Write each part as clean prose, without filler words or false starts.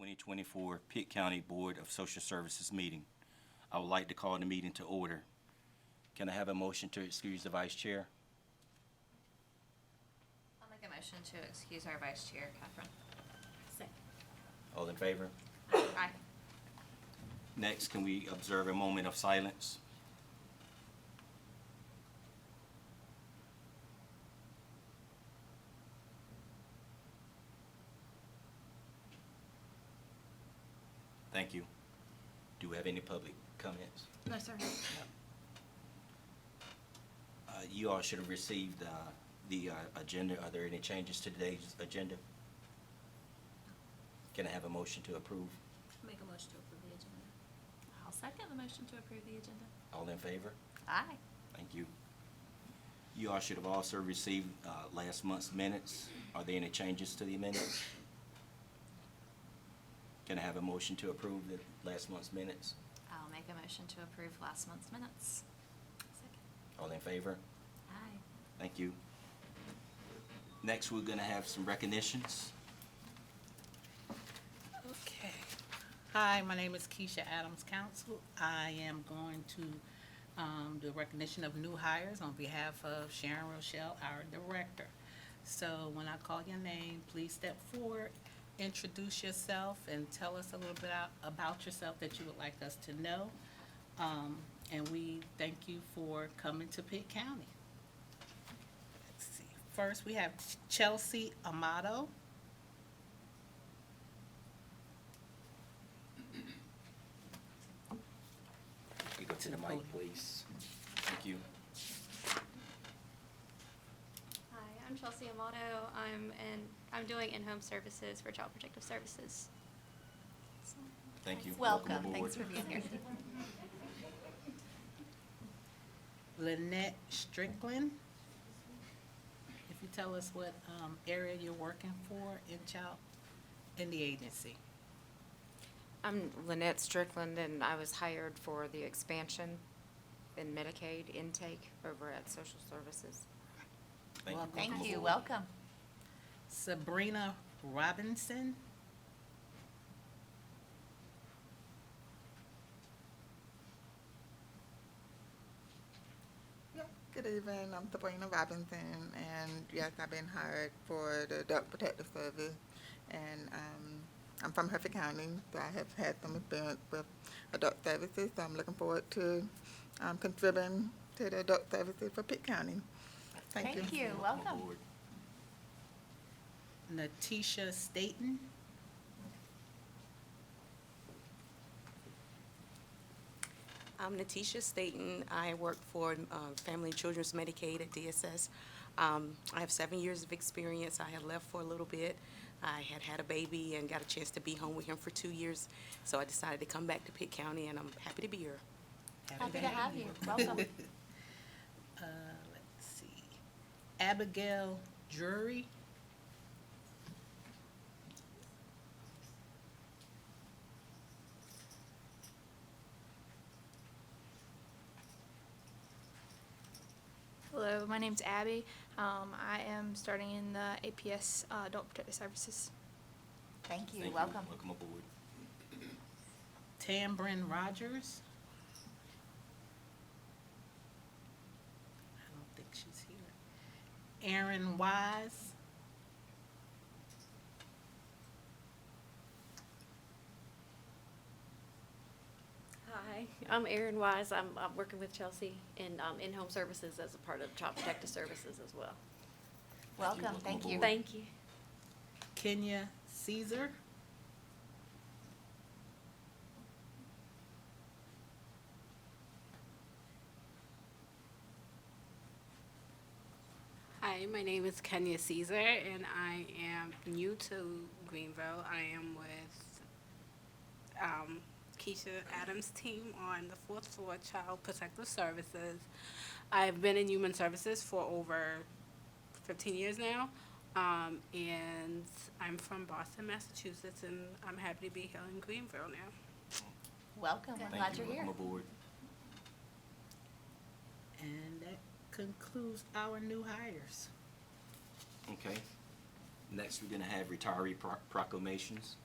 2024 Pitt County Board of Social Services meeting. I would like to call the meeting to order. Can I have a motion to excuse the vice chair? I'll make a motion to excuse our vice chair, Catherine. Second. All in favor? Aye. Next, can we observe a moment of silence? Thank you. Do we have any public comments? No, sir. You all should have received the agenda. Are there any changes to today's agenda? Can I have a motion to approve? Make a motion to approve the agenda. I'll second the motion to approve the agenda. All in favor? Aye. Thank you. You all should have also received last month's minutes. Are there any changes to the minutes? Can I have a motion to approve the last month's minutes? I'll make a motion to approve last month's minutes. Second. All in favor? Aye. Thank you. Next, we're going to have some recognitions. Okay. Hi, my name is Keisha Adams Counsel. I am going to do recognition of new hires on behalf of Sharon Rochelle, our director. So when I call your name, please step forward, introduce yourself, and tell us a little bit about yourself that you would like us to know. And we thank you for coming to Pitt County. Let's see. First, we have Chelsea Amato. You go to the mic, please. Thank you. Hi, I'm Chelsea Amato. I'm doing in-home services for Child Protective Services. So, Thank you. Welcome. aboard. Thanks for being here. Lynette Strickland. If you tell us what area you're working for in the agency. I'm Lynette Strickland, and I was hired for the expansion in Medicaid intake over at Social Services. Thank you. Thank Welcome you. aboard. Welcome. Sabrina Robinson. Yeah, good evening. I'm Sabrina Robinson, and yes, I've been hired for the Adult Protective Service, and I'm from Hereford County, so I have had some experience with adult services, so I'm looking forward to contributing to the adult services for Pitt County. Thank you. Thank you. Welcome Welcome. aboard. Natisha Staten. I'm Natisha Staten. I work for Family and Children's Medicaid at DSS. I have 7 years of experience. I had left for a little bit. I had a baby and got a chance to be home with him for 2 years. So I decided to come back to Pitt County, and I'm happy to be here. Happy to have you. Welcome. Let's see. Abigail Drury. Hello, my name's Abby. I am starting in the APS Adult Protective Services. Thank you. Thank Welcome. Welcome aboard. Tambrin Rogers. I don't think she's here. Erin Wise. Hi, I'm Erin Wise. I'm working with Chelsea in home services as a part of Child Protective Services as well. Welcome. Welcome Thank you. aboard. Thank you. Kenya Caesar. Hi, my name is Kenya Caesar, and I am new to Greenville. I am with Keisha Adams' team on the 4th floor Child Protective Services. I've been in human services for over 15 years now, and I'm from Boston, Massachusetts, and I'm happy to be here in Greenville now. Welcome. We're Thank glad you. you're here. Welcome aboard. And that concludes our new hires. Okay. Next, we're going to have retiree proclamations.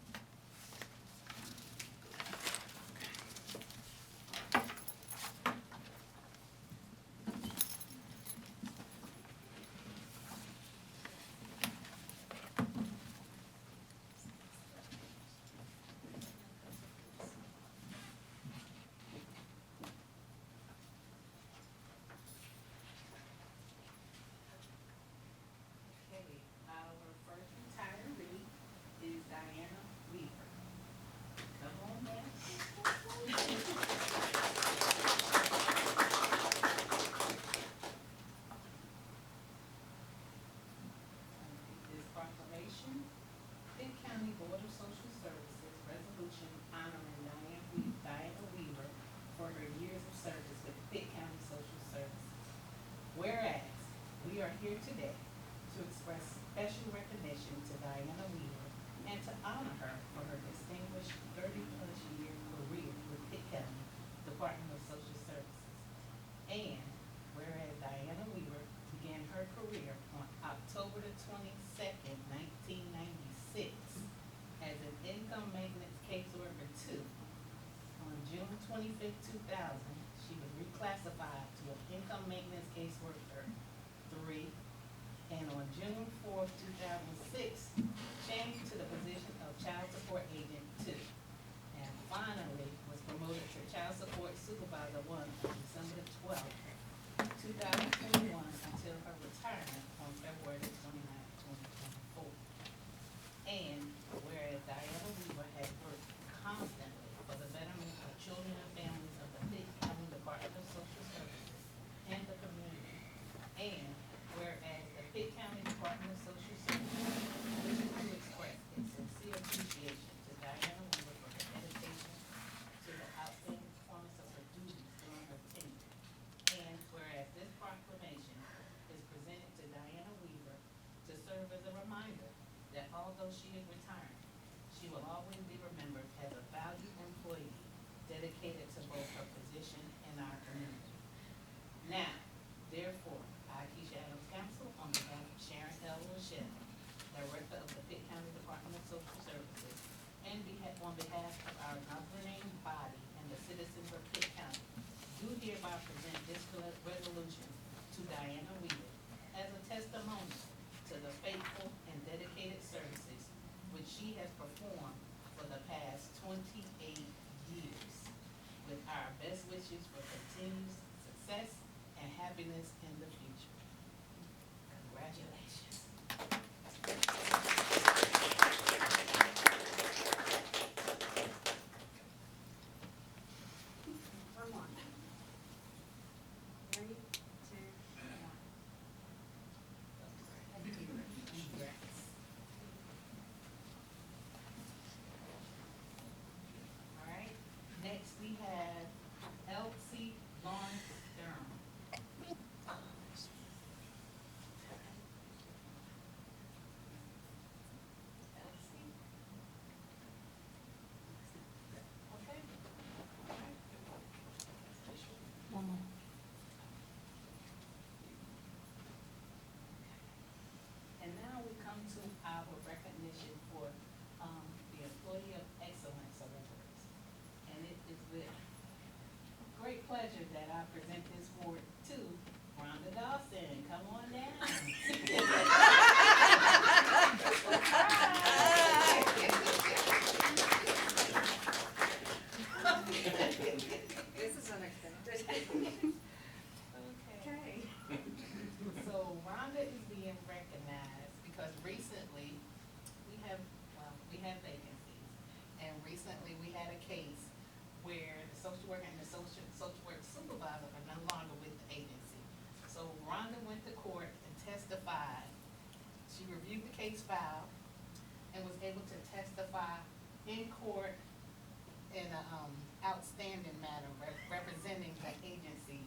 here today to express special recognition to Diana Weaver and to honor her for her distinguished 30-plus year career with Pitt County Department of Social Services. And whereas Diana Weaver began her career on October the 22nd, 1996 as an income maintenance caseworker 2. On June 25th, 2000, she was reclassified to an income maintenance caseworker 3. And on June 4th, 2006, changed to the position of child support agent 2. And finally was promoted to child support supervisor 1 on December 12th, 2021 until her retirement on February 29th, 2024. And whereas Diana Weaver has worked constantly for the betterment of children and families of the Pitt County Department of Social Services and the community. And whereas the Pitt County Department of Social Services wishes to express its sincere appreciation to Diana Weaver for her dedication to the outstanding performance of her duties during her tenure. And whereas this proclamation is presented to Diana Weaver to serve as a reminder that although she is retiring, she will always be remembered as a valued employee dedicated to both her position and our community. Now, therefore, I, Keisha Adams Council, on behalf of Sharon L. Rochelle, Director of the Pitt County Department of Social Services, and on behalf of our governing body and the citizens of Pitt County, do hereby present this resolution to Diana Weaver as a testimony to the faithful and dedicated services which she has performed for the past 28 years, with our best wishes for continued success and happiness in the future. Congratulations. One more. 3, 2, 1. Congrats. All right, next we have Elsie Lawrence Durham. Elsie? Okay. All right. One more. And now we come to our recognition for the Employee of Excellence Awards. And it is with great pleasure that I present this award to Rhonda Dawson. Come on down. This is unexpected. Okay. So Rhonda is being recognized because recently we have vacancies. And recently we had a case where the social worker and the social work supervisor are no longer with the agency. So Rhonda went to court and testified. She reviewed the case file and was able to testify in court in a outstanding matter representing the agency,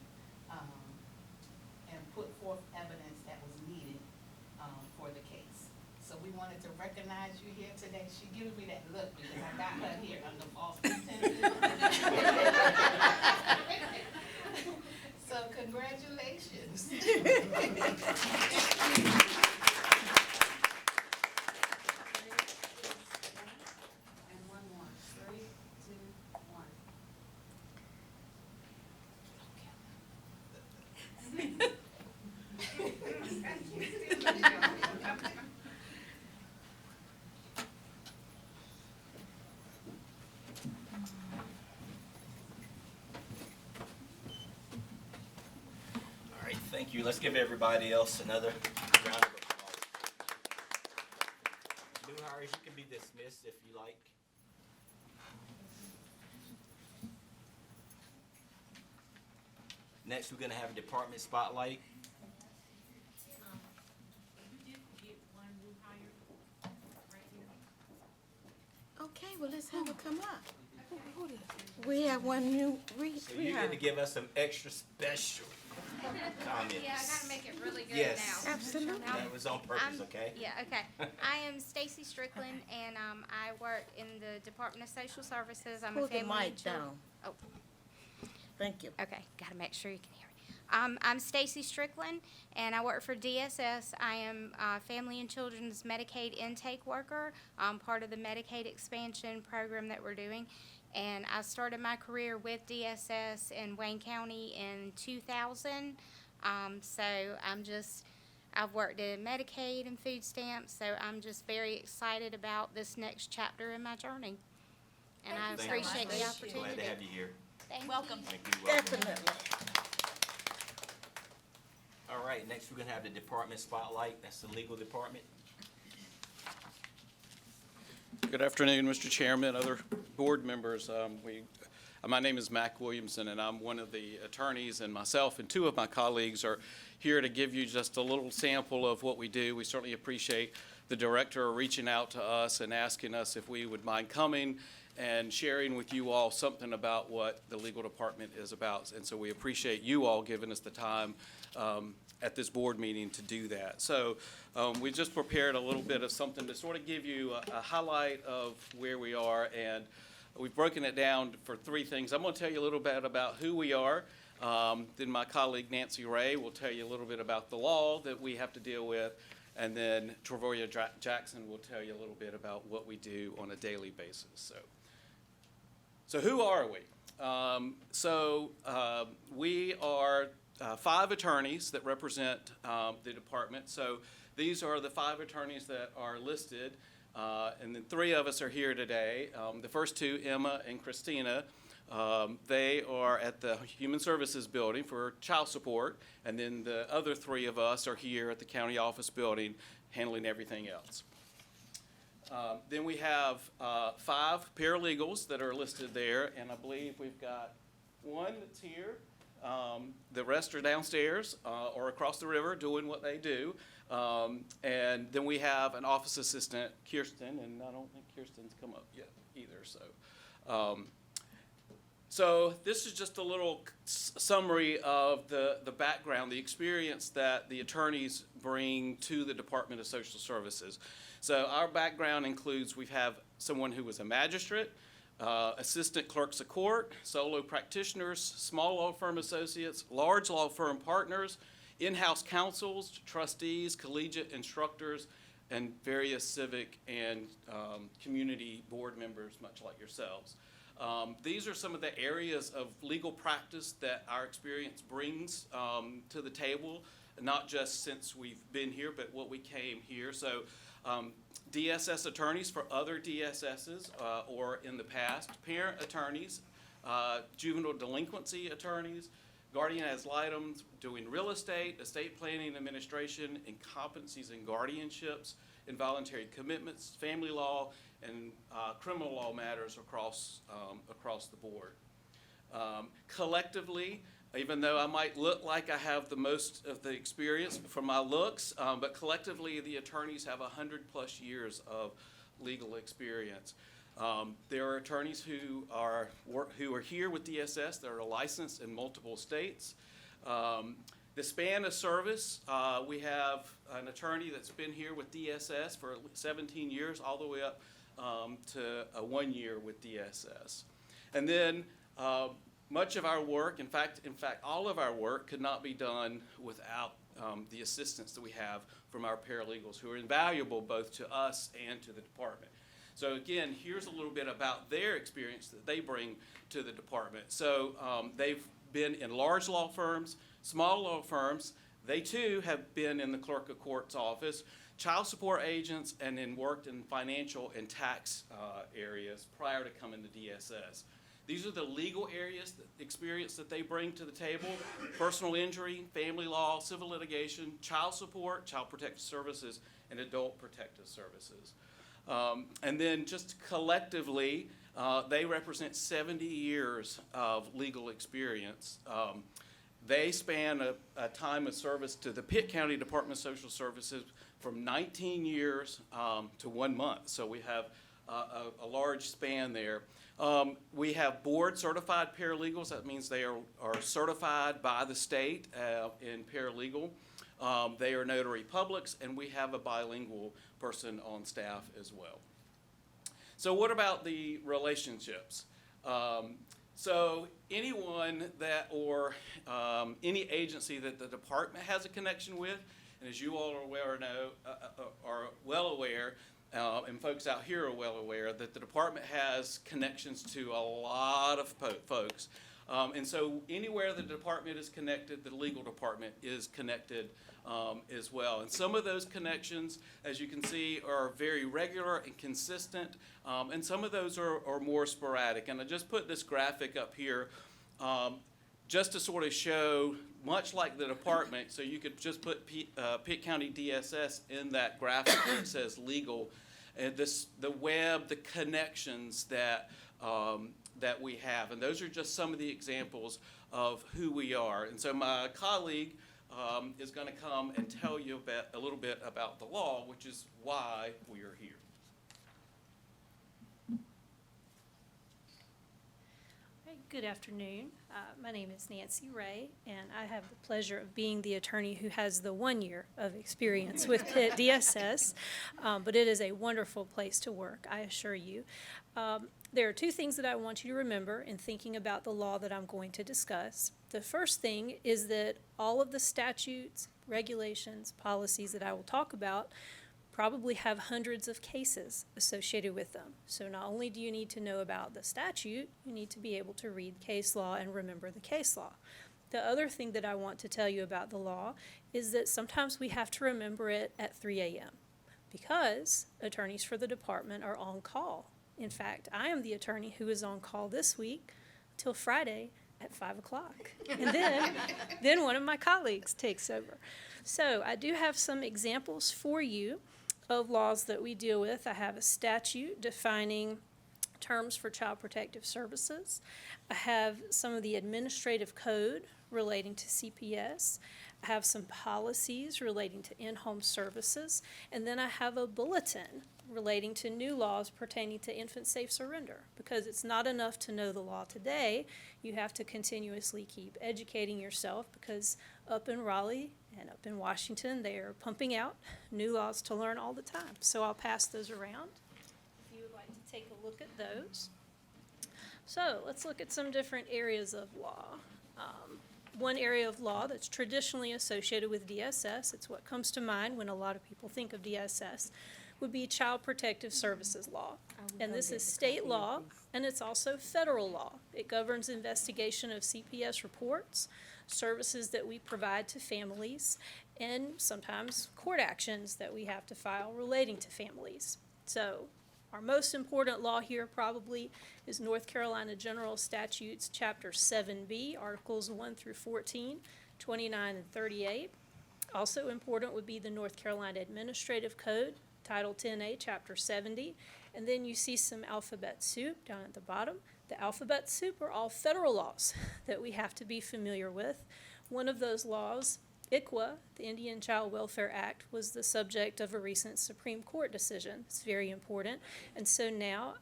and put forth evidence that was needed for the case. So we wanted to recognize you here today. She gives me that look because I got her here under false pretenses. So congratulations. And one more. 3, 2, 1. All right, thank you. Let's give everybody else another round of applause. New hires, you can be dismissed if you like. Next, we're gonna have a department spotlight. Okay, well, let's have her come up. We have one new So you're gonna give us some extra special comments? Yeah, I gotta make it really good Yes. now. Absolutely. That was on purpose, I'm- okay? Yeah, okay. I am Stacy Strickland, and I work in the Department of Social Services. I'm a Pull the family and mic chil- down. Oh, Thank you. okay. Gotta make sure you can hear me. I'm Stacy Strickland, and I work for DSS. I am Family and Children's Medicaid intake worker. I'm part of the Medicaid expansion program that we're doing. And I started my career with DSS in Wayne County in 2000. So I've worked in Medicaid and food stamps, so I'm just very excited about this next chapter in my journey. And I Thank you so appreciate much. the Glad opportunity. to have you here. Thank you. Welcome. Thank you. Welcome. Definitely. All right, next we're gonna have the department spotlight. That's the legal department. Good afternoon, Mr. Chairman, other board members. My name is Mac Williamson, and I'm one of the attorneys, and myself and two of my colleagues are here to give you just a little sample of what we do. We certainly appreciate the director reaching out to us and asking us if we would mind coming and sharing with you all something about what the legal department is about. And so we appreciate you all giving us the time at this board meeting to do that. So we just prepared a little bit of something to sort of give you a highlight of where we are, and we've broken it down for three things. I'm going to tell you a little bit about who we are. Then my colleague Nancy Ray will tell you a little bit about the law that we have to deal with, and then Travoria Jackson will tell you a little bit about what we do on a daily basis. So who are we? We are 5 attorneys that represent the department. So these are the 5 attorneys that are listed, and then 3 of us are here today. The first 2, Emma and Christina, they are at the Human Services Building for child support, and then the other 3 of us are here at the county office building handling everything else. Then we have 5 paralegals that are listed there, and I believe we've got 1 that's here. The rest are downstairs or across the river doing what they do. And then we have an office assistant, Kirsten, and I don't think Kirsten's come up yet either. So this is just a little summary of the background, the experience that the attorneys bring to the Department of Social Services. So our background includes we have someone who was a magistrate, assistant clerks of court, solo practitioners, small law firm associates, large law firm partners, in-house counsels, trustees, collegiate instructors, and various civic and community board members, much like yourselves. These are some of the areas of legal practice that our experience brings to the table, not just since we've been here, but what we came here. So DSS attorneys for other DSSs or in the past, parent attorneys, juvenile delinquency attorneys, guardian ad litem, doing real estate planning administration, incompetencies and guardianships, involuntary commitments, family law, and criminal law matters across the board. Collectively, even though I might look like I have the most of the experience from my looks, but collectively the attorneys have 100+ years of legal experience. There are attorneys who are here with DSS that are licensed in multiple states. The span of service, we have an attorney that's been here with DSS for 17 years, all the way up to 1 year with DSS. And then much of our work, in fact, all of our work could not be done without the assistance that we have from our paralegals, who are invaluable both to us and to the department. So again, here's a little bit about their experience that they bring to the department. So they've been in large law firms, small law firms. They too have been in the clerk of court's office, child support agents, and then worked in financial and tax areas prior to coming to DSS. These are the legal areas, the experience that they bring to the table: personal injury, family law, civil litigation, child support, child protective services, and adult protective services. And then just collectively, they represent 70 years of legal experience. They span a time of service to the Pitt County Department of Social Services from 19 years to 1 month. So we have a large span there. We have board-certified paralegals. That means they are certified by the state in paralegal. They are notary publics, and we have a bilingual person on staff as well. So what about the relationships? So anyone that, or any agency that the department has a connection with, and as you all are well aware, and folks out here are well aware, that the department has connections to a lot of folks. And so anywhere the department is connected, the legal department is connected as well. And some of those connections, as you can see, are very regular and consistent, and some of those are more sporadic. And I just put this graphic up here just to sort of show, much like the department, so you could just put Pitt County DSS in that graphic where it says legal, and the web, the connections that that we have. And those are just some of the examples of who we are. And so my colleague is going to come and tell you a little bit about the law, which is why we are here. Good afternoon. My name is Nancy Ray, and I have the pleasure of being the attorney who has the 1 year of experience with Pitt DSS, but it is a wonderful place to work, I assure you. There are two things that I want you to remember in thinking about the law that I'm going to discuss. The first thing is that all of the statutes, regulations, policies that I will talk about probably have hundreds of cases associated with them. So not only do you need to know about the statute, you need to be able to read case law and remember the case law. The other thing that I want to tell you about the law is that sometimes we have to remember it at 3 a.m. because attorneys for the department are on call. In fact, I am the attorney who is on call this week till Friday at 5 o'clock. And then one of my colleagues takes over. So I do have some examples for you of laws that we deal with. I have a statute defining terms for child protective services. I have some of the administrative code relating to CPS. I have some policies relating to in-home services. And then I have a bulletin relating to new laws pertaining to infant safe surrender. Because it's not enough to know the law today, you have to continuously keep educating yourself, because up in Raleigh and up in Washington, they are pumping out new laws to learn all the time. So I'll pass those around if you would like to take a look at those. So let's look at some different areas of law. One area of law that's traditionally associated with DSS, it's what comes to mind when a lot of people think of DSS, would be Child Protective Services Law. And this is state law, and it's also federal law. It governs investigation of CPS reports, services that we provide to families, and sometimes court actions that we have to file relating to families. So our most important law here probably is North Carolina General Statutes, Chapter 7B, Articles 1 through 14, 29 and 38. Also important would be the North Carolina Administrative Code, Title 10A, Chapter 70. And then you see some alphabet soup down at the bottom. The alphabet soup are all federal laws that we have to be familiar with. One of those laws, ICWA, the Indian Child Welfare Act, was the subject of a recent Supreme Court decision. It's very important. And so now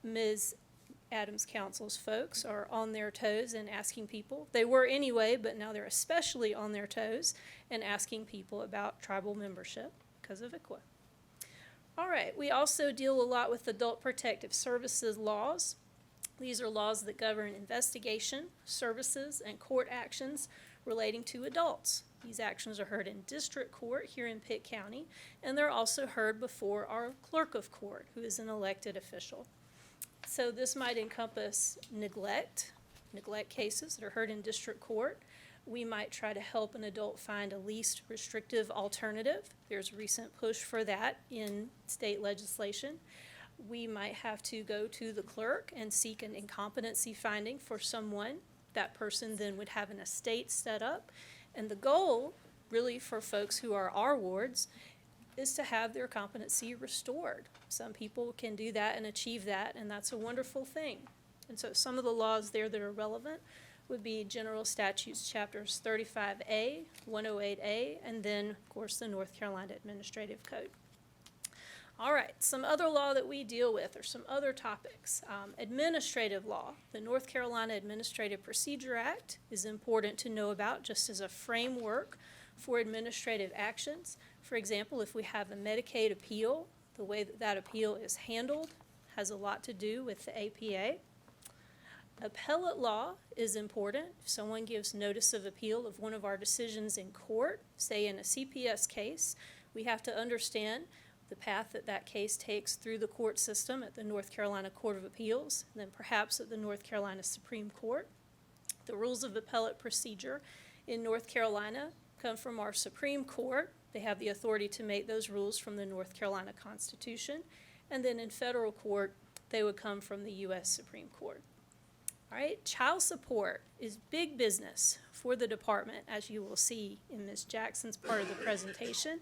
Ms. Adams' counsel's folks are on their toes and asking people, they were anyway, but now they're especially on their toes and asking people about tribal membership because of ICWA. All right, we also deal a lot with adult protective services laws. These are laws that govern investigation, services, and court actions relating to adults. These actions are heard in district court here in Pitt County, and they're also heard before our clerk of court, who is an elected official. So this might encompass neglect cases that are heard in district court. We might try to help an adult find a least restrictive alternative. There's a recent push for that in state legislation. We might have to go to the clerk and seek an incompetency finding for someone. That person then would have an estate set up. And the goal, really, for folks who are our wards, is to have their competency restored. Some people can do that and achieve that, and that's a wonderful thing. And so some of the laws there that are relevant would be General Statutes Chapters 35A, 108A, and then, of course, the North Carolina Administrative Code. All right, some other law that we deal with or some other topics. Administrative law. The North Carolina Administrative Procedure Act is important to know about just as a framework for administrative actions. For example, if we have a Medicaid appeal, the way that that appeal is handled has a lot to do with the APA. Appellate law is important. If someone gives notice of appeal of one of our decisions in court, say in a CPS case, we have to understand the path that that case takes through the court system at the North Carolina Court of Appeals, and then perhaps at the North Carolina Supreme Court. The rules of appellate procedure in North Carolina come from our Supreme Court. They have the authority to make those rules from the North Carolina Constitution. And then in federal court, they would come from the U.S. Supreme Court. All right, child support is big business for the department, as you will see in Ms. Jackson's part of the presentation.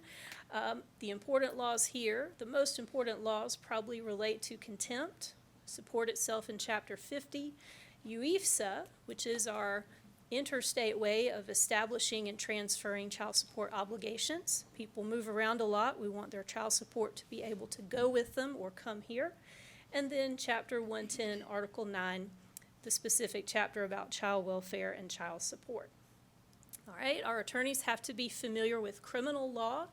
The important laws here, the most important laws probably relate to contempt, support itself in Chapter 50, UIFSA, which is our interstate way of establishing and transferring child support obligations. People move around a lot. We want their child support to be able to go with them or come here. And then Chapter 110, Article 9, the specific chapter about child welfare and child support. All right, our attorneys have to be familiar with criminal law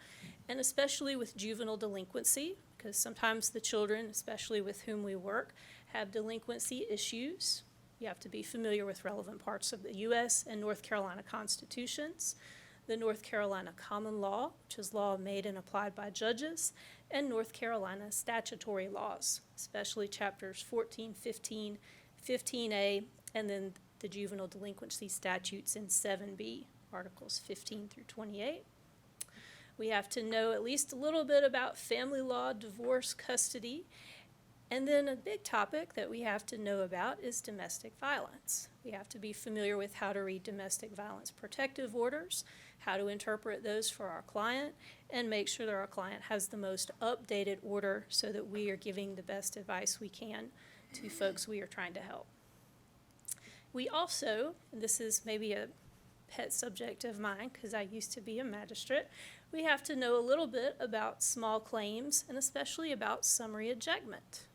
and especially with juvenile delinquency, because sometimes the children, especially with whom we work, have delinquency issues. You have to be familiar with relevant parts of the U.S. and North Carolina constitutions, the North Carolina common law, which is law made and applied by judges, and North Carolina statutory laws, especially chapters 14, 15, 15A, and then the juvenile delinquency statutes in 7B, articles 15 through 28. We have to know at least a little bit about family law, divorce, custody, and then a big topic that we have to know about is domestic violence. We have to be familiar with how to read domestic violence protective orders, how to interpret those for our client, and make sure that our client has the most updated order so that we are giving the best advice we can to folks we are trying to help. We also, and this is maybe a pet subject of mine because I used to be a magistrate, we have to know a little bit about small claims and especially about summary ejectment,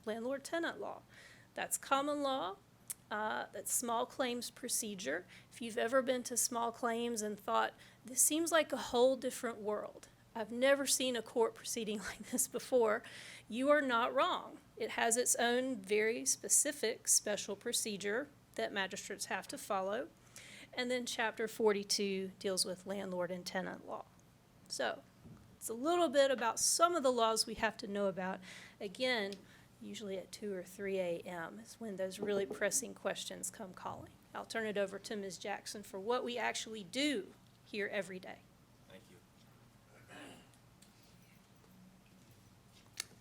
landlord-tenant law. That's common law, that's small claims procedure. If you've ever been to small claims and thought, this seems like a whole different world, I've never seen a court proceeding like this before, you are not wrong. It has its own very specific special procedure that magistrates have to follow. And then Chapter 42 deals with landlord and tenant law. So it's a little bit about some of the laws we have to know about. Again, usually at 2 or 3 a.m. is when those really pressing questions come calling. I'll turn it over to Ms. Jackson for what we actually do here every day. Thank you.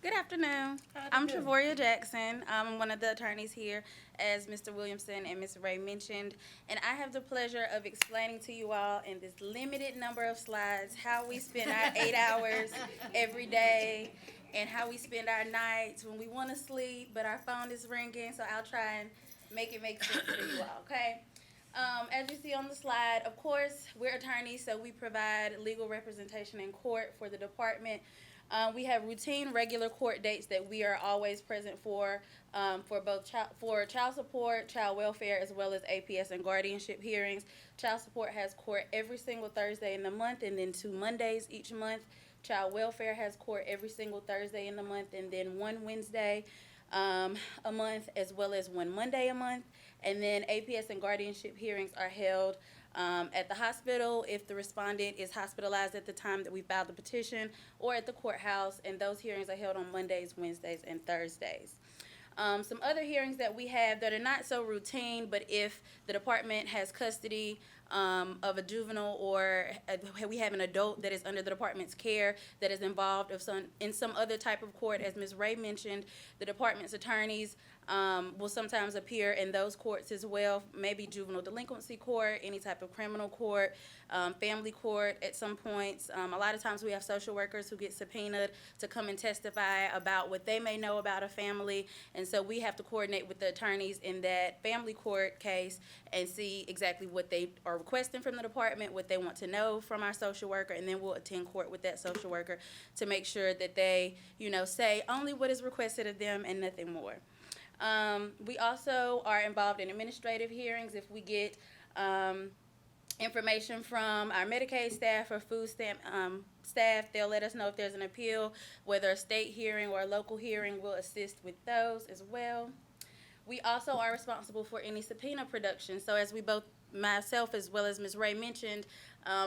Good afternoon. I'm Travoria Jackson. I'm one of the attorneys here, as Mr. Williamson and Ms. Ray mentioned, and I have the pleasure of explaining to you all in this limited number of slides how we spend our 8 hours every day and how we spend our nights when we want to sleep, but our phone is ringing, so I'll try and make it make sense for you all, okay? As you see on the slide, of course, we're attorneys, so we provide legal representation in court for the department. We have routine, regular court dates that we are always present for both child support, child welfare, as well as APS and guardianship hearings. Child support has court every single Thursday in the month and then 2 Mondays each month. Child welfare has court every single Thursday in the month and then 1 Wednesday a month, as well as 1 Monday a month. And then APS and guardianship hearings are held at the hospital if the respondent is hospitalized at the time that we filed the petition, or at the courthouse, and those hearings are held on Mondays, Wednesdays, and Thursdays. Some other hearings that we have that are not so routine, but if the department has custody of a juvenile, or we have an adult that is under the department's care that is involved in some other type of court, as Ms. Ray mentioned, the department's attorneys will sometimes appear in those courts as well, maybe juvenile delinquency court, any type of criminal court, family court at some points. A lot of times we have social workers who get subpoenaed to come and testify about what they may know about a family, and so we have to coordinate with the attorneys in that family court case and see exactly what they are are requesting from the department, what they want to know from our social worker, and then we'll attend court with that social worker to make sure that they, say only what is requested of them and nothing more. We also are involved in administrative hearings. If we get information from our Medicaid staff or food stamp staff, they'll let us know if there's an appeal, whether a state hearing or a local hearing. We'll assist with those as well. We also are responsible for any subpoena production. So as we both, myself as well as Ms. Ray mentioned,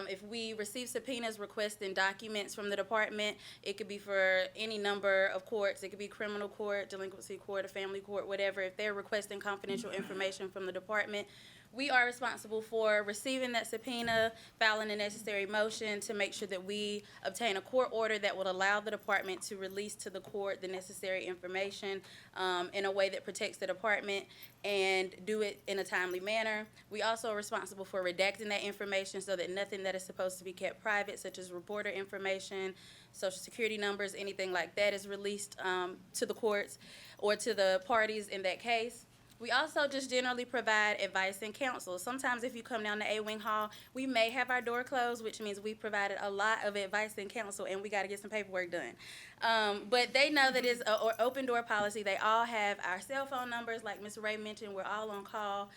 if we receive subpoenas requesting documents from the department, it could be for any number of courts. It could be criminal court, delinquency court, a family court, whatever. If they're requesting confidential information from the department, we are responsible for receiving that subpoena, filing a necessary motion to make sure that we obtain a court order that will allow the department to release to the court the necessary information in a way that protects the department and do it in a timely manner. We also are responsible for redacting that information so that nothing that is supposed to be kept private, such as reporter information, social security numbers, anything like that, is released to the courts or to the parties in that case. We also just generally provide advice and counsel. Sometimes if you come down to A-Wing Hall, we may have our door closed, which means we provided a lot of advice and counsel, and we got to get some paperwork done. But they know that it's an open door policy. They all have our cell phone numbers. Like Ms. Ray mentioned, we're all on call.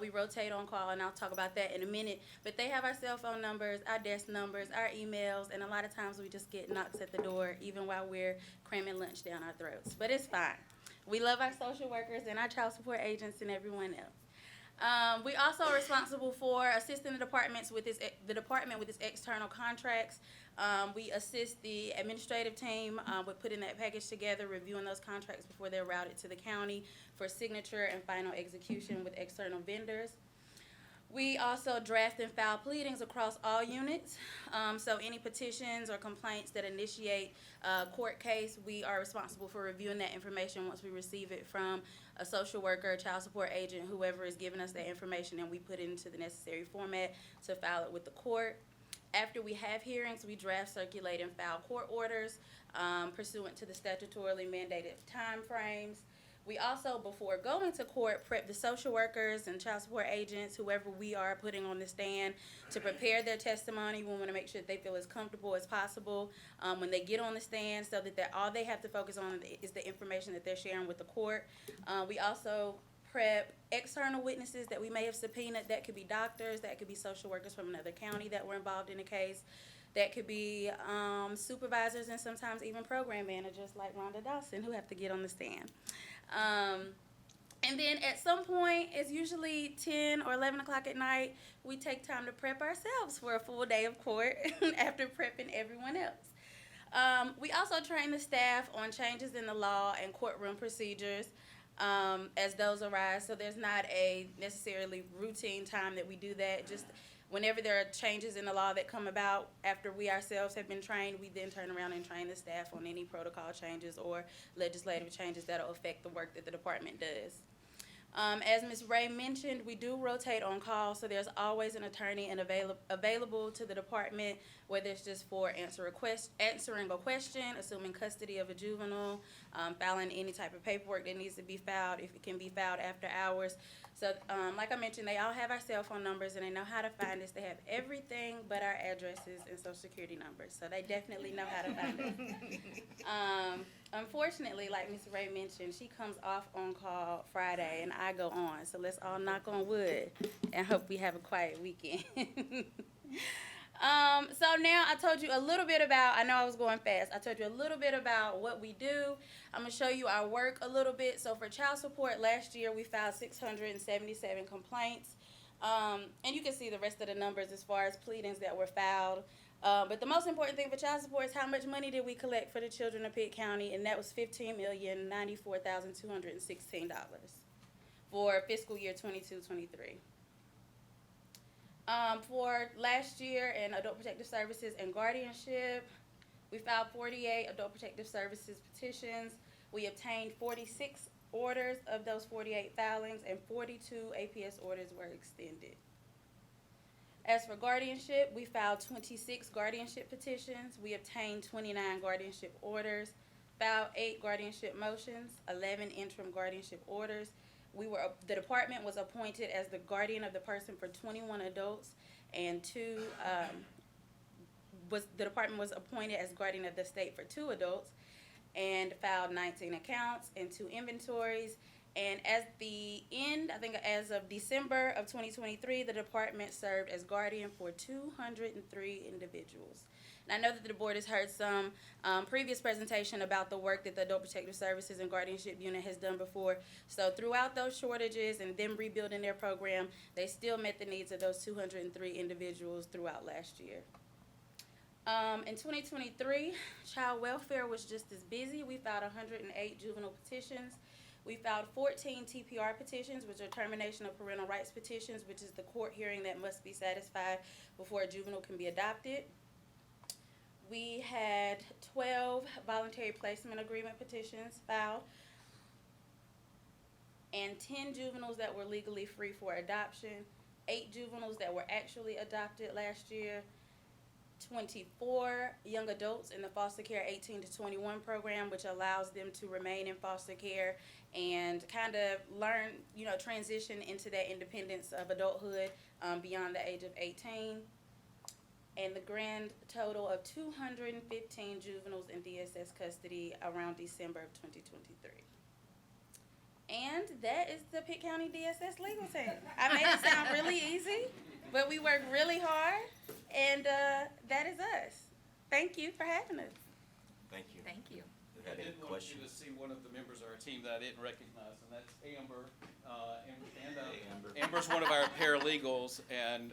We rotate on call, and I'll talk about that in a minute. But they have our cell phone numbers, our desk numbers, our emails, and a lot of times we just get knocks at the door, even while we're cramming lunch down our throats. But it's fine. We love our social workers and our child support agents and everyone else. We also are responsible for assisting the department with its external contracts. We assist the administrative team with putting that package together, reviewing those contracts before they're routed to the county for signature and final execution with external vendors. We also draft and file pleadings across all units. So any petitions or complaints that initiate a court case, we are responsible for reviewing that information once we receive it from a social worker, a child support agent, whoever is giving us that information, and we put it into the necessary format to file it with the court. After we have hearings, we draft, circulate, and file court orders pursuant to the statutorily mandated time frames. We also, before going to court, prep the social workers and child support agents, whoever we are putting on the stand, to prepare their testimony. We want to make sure that they feel as comfortable as possible when they get on the stand, so that all they have to focus on is the information that they're sharing with the court. We also prep external witnesses that we may have subpoenaed. That could be doctors, that could be social workers from another county that were involved in a case. That could be supervisors and sometimes even program managers like Rhonda Dawson, who have to get on the stand. And then at some point, it's usually 10 or 11 o'clock at night, we take time to prep ourselves for a full day of court after prepping everyone else. We also train the staff on changes in the law and courtroom procedures as those arise. So there's not a necessarily routine time that we do that. Just whenever there are changes in the law that come about after we ourselves have been trained, we then turn around and train the staff on any protocol changes or legislative changes that will affect the work that the department does. As Ms. Ray mentioned, we do rotate on call, so there's always an attorney available to the department, whether it's just for answering a question, assuming custody of a juvenile, filing any type of paperwork that needs to be filed, if it can be filed after hours. So like I mentioned, they all have our cell phone numbers and they know how to find us. They have everything but our addresses and social security numbers, so they definitely know how to find us. Unfortunately, like Ms. Ray mentioned, she comes off on call Friday and I go on. So let's all knock on wood and hope we have a quiet weekend. So now I told you a little bit about, I know I was going fast, I told you a little bit about what we do. I'm going to show you our work a little bit. So for child support, last year we filed 677 complaints. And you can see the rest of the numbers as far as pleadings that were filed. But the most important thing for child support is how much money did we collect for the children of Pitt County, and that was $15,094,216 for fiscal year 22-23. For last year in Adult Protective Services and Guardianship, we filed 48 Adult Protective Services petitions. We obtained 46 orders of those 48 filings, and 42 APS orders were extended. As for guardianship, we filed 26 guardianship petitions. We obtained 29 guardianship orders, filed 8 guardianship motions, 11 interim guardianship orders. the department was appointed as the guardian of the person for 21 adults, and the department was appointed as guardian of the state for 2 adults, and filed 19 accounts and 2 inventories. And at the end, I think as of December of 2023, the department served as guardian for 203 individuals. And I know that the board has heard some previous presentation about the work that the Adult Protective Services and Guardianship Unit has done before. So throughout those shortages and them rebuilding their program, they still met the needs of those 203 individuals throughout last year. In 2023, child welfare was just as busy. We filed 108 juvenile petitions. We filed 14 TPR petitions, which are termination of parental rights petitions, which is the court hearing that must be satisfied before a juvenile can be adopted. We had 12 voluntary placement agreement petitions filed, and 10 juveniles that were legally free for adoption, 8 juveniles that were actually adopted last year, 24 young adults in the foster care 18 to 21 program, which allows them to remain in foster care and kind of learn, transition into that independence of adulthood beyond the age of 18. And the grand total of 215 juveniles in DSS custody around December of 2023. And that is the Pitt County DSS legal team. I made it sound really easy, but we work really hard, and that is us. Thank you for having us. Thank you. Thank you. Do you I have any did want you questions? to see one of the members of our team that I didn't recognize, and that's Amber. Hey, Amber. Amber's one of our paralegals, and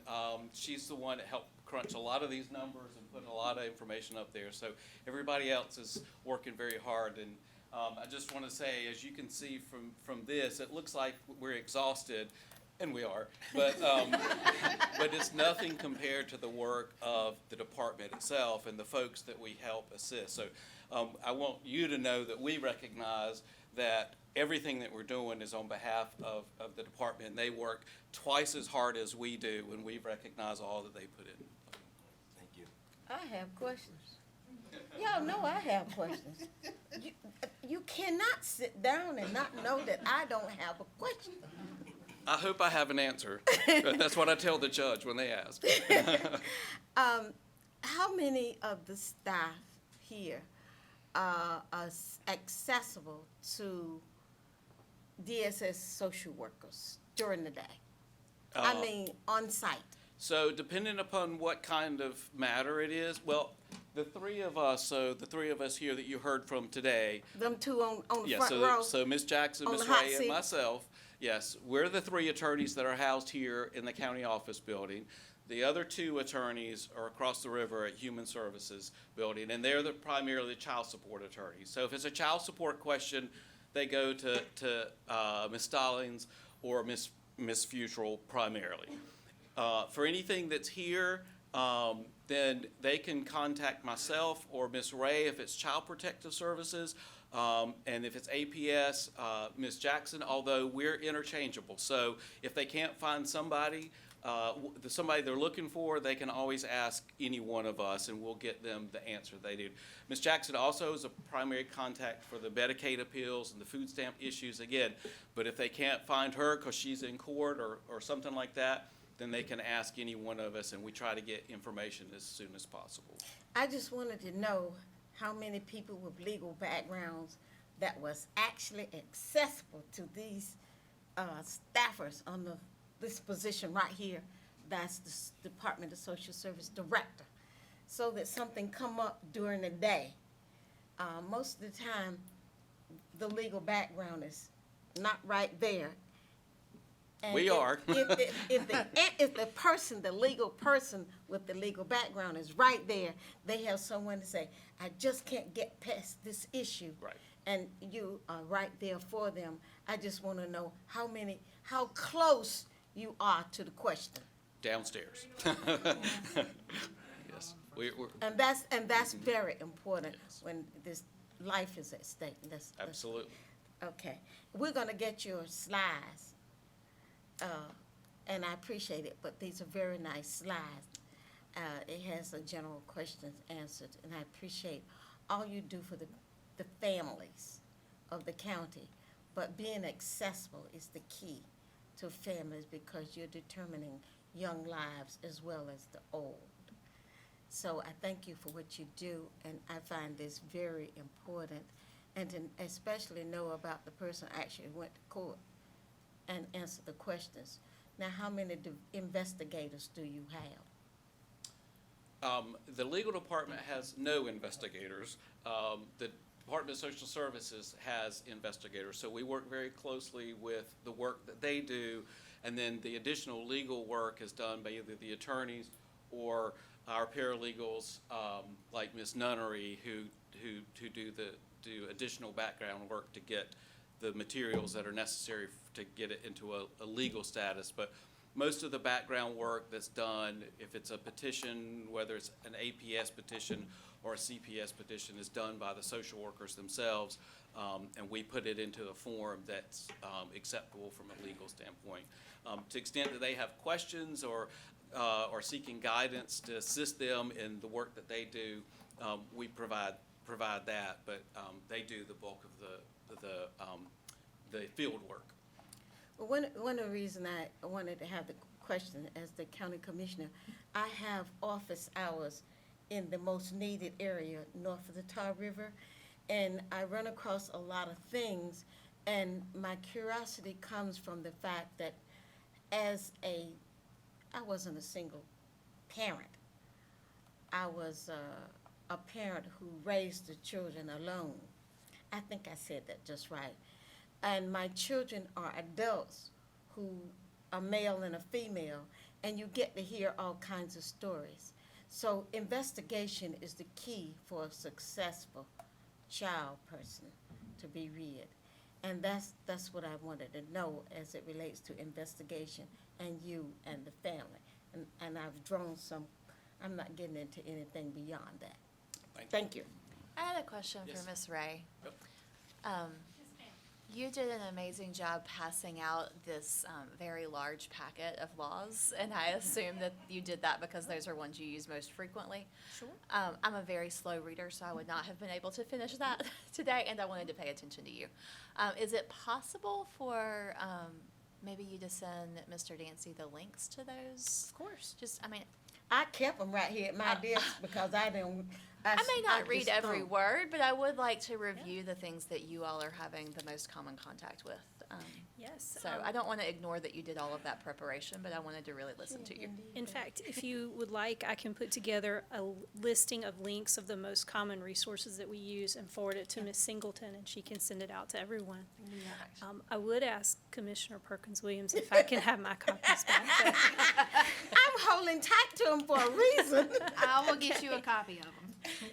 she's the one that helped crunch a lot of these numbers and put a lot of information up there. So everybody else is working very hard, and I just want to say, as you can see from this, it looks like we're exhausted, and we are, but it's nothing compared to the work of the department itself and the folks that we help assist. So I want you to know that we recognize that everything that we're doing is on behalf of the department, and they work twice as hard as we do, and we recognize all that they put in. Thank you. I have questions. Y'all know I have questions. You cannot sit down and not know that I don't have a question. I hope I have an answer. That's what I tell the judge when they ask. How many of the staff here are accessible to DSS social workers during the day? I mean, on site. So depending upon what kind of matter it is, well, the three of us here that you heard from today. Them two on the Yeah, front so, row. so Ms. Jackson, on Ms. the hot Ray, and seat. myself, yes, we're the 3 attorneys that are housed here in the county office building. The other 2 attorneys are across the river at Human Services building, and they're primarily child support attorneys. So if it's a child support question, they go to Ms. Stallings or Ms. Futrell primarily. For anything that's here, then they can contact myself or Ms. Ray if it's Child Protective Services, and if it's APS, Ms. Jackson, although we're interchangeable. So if they can't find somebody, somebody they're looking for, they can always ask any one of us, and we'll get them the answer they need. Ms. Jackson also is a primary contact for the Medicaid appeals and the food stamp issues again, but if they can't find her because she's in court or something like that, then they can ask any one of us, and we try to get information as soon as possible. I just wanted to know how many people with legal backgrounds that was actually accessible to these staffers on this position right here. That's the Department of Social Service Director. So that something come up during the day. Most of the time, the legal background is not right there. And We are. If the person, the legal person with the legal background is right there, they have someone to say, I just can't get past this issue. Right. And you are right there for them. I just want to know how close you are to the question. Downstairs. Yes. We're And that's very important when this life is at stake. absolutely. Okay. We're going to get your slides. And I appreciate it, but these are very nice slides. It has a general questions answered, and I appreciate all you do for the families of the county but being accessible is the key to families because you're determining young lives as well as the old. So I thank you for what you do, and I find this very important, and to especially know about the person actually went to court and answered the questions. Now, how many investigators do you have? The legal department has no investigators. The Department of Social Services has investigators, so we work very closely with the work that they do, and then the additional legal work is done by either the attorneys or our paralegals, like Ms. Nunnery, who do additional background work to get the materials that are necessary to get it into a legal status. But most of the background work that's done, if it's a petition, whether it's an APS petition or a CPS petition, is done by the social workers themselves, and we put it into a form that's acceptable from a legal standpoint. To the extent that they have questions or seeking guidance to assist them in the work that they do, we provide that, but they do the bulk of the field work. Well, one of the reasons I wanted to have the question as the county commissioner, I have office hours in the most needed area north of the Tar River, and I run across a lot of things, and my curiosity comes from the fact that I wasn't a single parent. I was a parent who raised the children alone. I think I said that just right. And my children are adults who are male and a female, and you get to hear all kinds of stories. So investigation is the key for a successful child person to be reared. And that's what I wanted to know as it relates to investigation and you and the family. And I've drawn some, I'm not getting into anything beyond that. Thank you. I had a question Yes. for Ms. Ray. Yep. You did an amazing job passing out this very large packet of laws, and I assume that you did that because those are ones you use most frequently. Sure. I'm a very slow reader, so I would not have been able to finish that today, and I wanted to pay attention to you. Is it possible for maybe you to send Mr. Dancy the links to those? Of course. Just, I mean, I kept them right here at my desk because I didn't. I may not read just every don't. word, but I would like to review the things that you all are having the most common contact with. Yes. So I don't want to ignore that you did all of that preparation, but I wanted to really listen to you. In fact, if you would like, I can put together a listing of links of the most common resources that we use and forward it to Ms. Singleton, and she can send it out to everyone. I would ask Commissioner Perkins-Williams if I can have my copies back. I'm holding tight to them for a reason. I will get you a copy of them.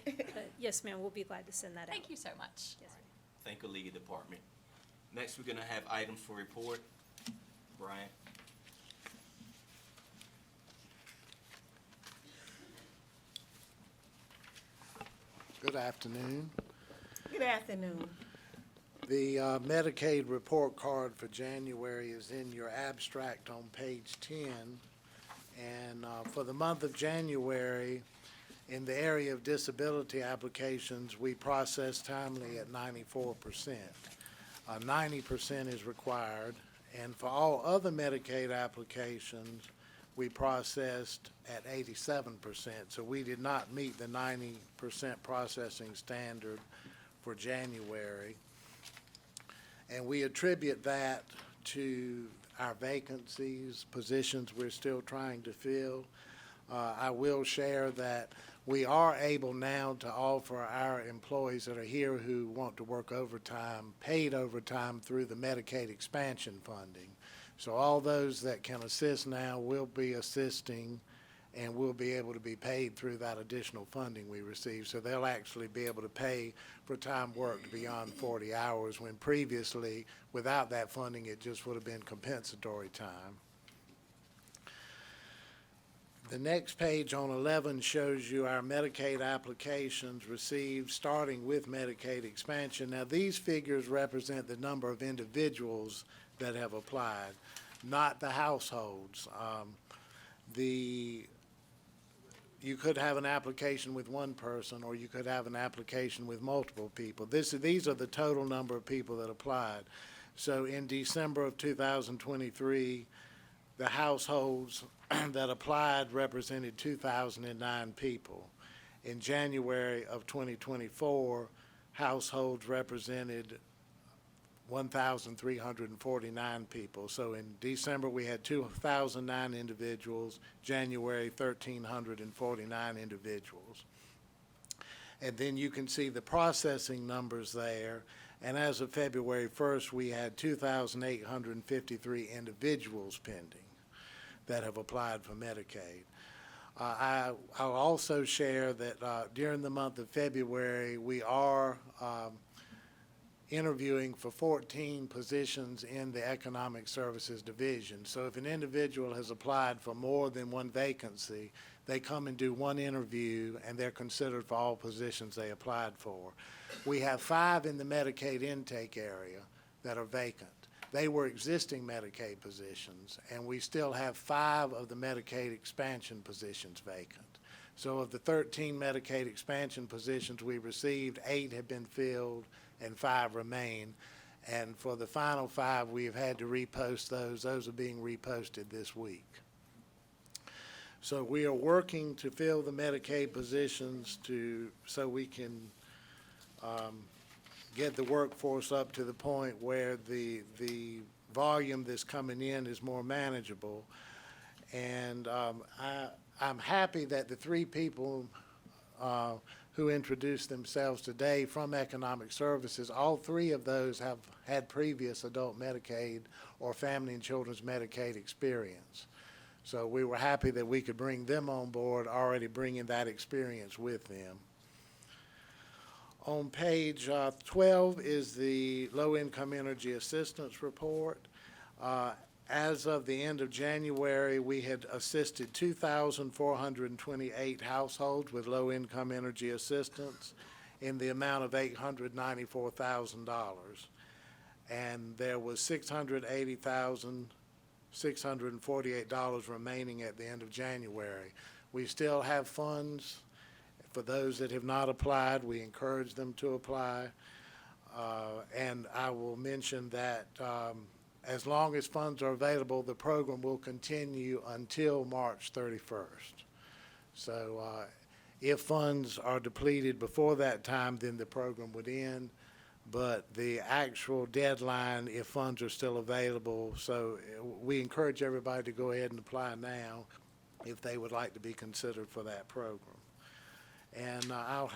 But yes, ma'am, we'll be glad to send that out. Thank you so much. Yes, ma'am. Thank you, Legal Department. Next, we're gonna have items for report. Brian? Good afternoon. Good afternoon. The Medicaid report card for January is in your abstract on page 10. And for the month of January, in the area of disability applications, we process timely at 94%. 90% is required. And for all other Medicaid applications, we processed at 87%. So we did not meet the 90% processing standard for January. And we attribute that to our vacancies, positions we're still trying to fill. I will share that we are able now to offer our employees that are here who want to work overtime, paid overtime through the Medicaid expansion funding. So all those that can assist now will be assisting and will be able to be paid through that additional funding we receive. So they'll actually be able to pay for time worked beyond 40 hours when previously, without that funding, it just would have been compensatory time. The next page on 11 shows you our Medicaid applications received starting with Medicaid expansion. Now these figures represent the number of individuals that have applied, not the households. You could have an application with one person, or you could have an application with multiple people. These are the total number of people that applied. So in December of 2023, the households that applied represented 2,009 people. In January of 2024, households represented 1,349 people. So in December, we had 2,009 individuals, January, 1,349 individuals. And then you can see the processing numbers there. And as of February 1st, we had 2,853 individuals pending that have applied for Medicaid. I'll also share that during the month of February, we are interviewing for 14 positions in the Economic Services Division. So if an individual has applied for more than one vacancy, they come and do one interview, and they're considered for all positions they applied for. We have 5 in the Medicaid intake area that are vacant. They were existing Medicaid positions, and we still have 5 of the Medicaid expansion positions vacant. So of the 13 Medicaid expansion positions we received, 8 have been filled and 5 remain. And for the final 5, we have had to repost those. Those are being reposted this week. So we are working to fill the Medicaid positions so we can get the workforce up to the point where the volume that's coming in is more manageable. And I'm happy that the 3 people who introduced themselves today from Economic Services, all 3 of those have had previous adult Medicaid or Family and Children's Medicaid experience. So we were happy that we could bring them on board, already bringing that experience with them. On page 12 is the Low-Income Energy Assistance Report. As of the end of January, we had assisted 2,428 households with low-income energy assistance in the amount of $894,000. And there was $680,648 remaining at the end of January. We still have funds. For those that have not applied, we encourage them to apply. And I will mention that as long as funds are available, the program will continue until March 31st. So if funds are depleted before that time, then the program would end. But the actual deadline, if funds are still available, so we encourage everybody to go ahead and apply now if they would like to be considered for that program. And